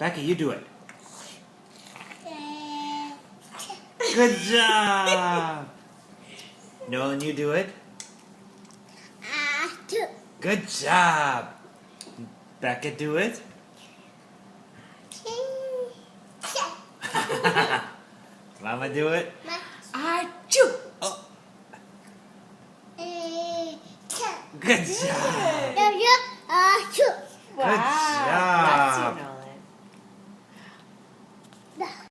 Becky, you do it. Good job. Nolan, you do it. Good job. Becca, do it. Mama, do it. Achoo. Oh. Good job. Wow. Good job.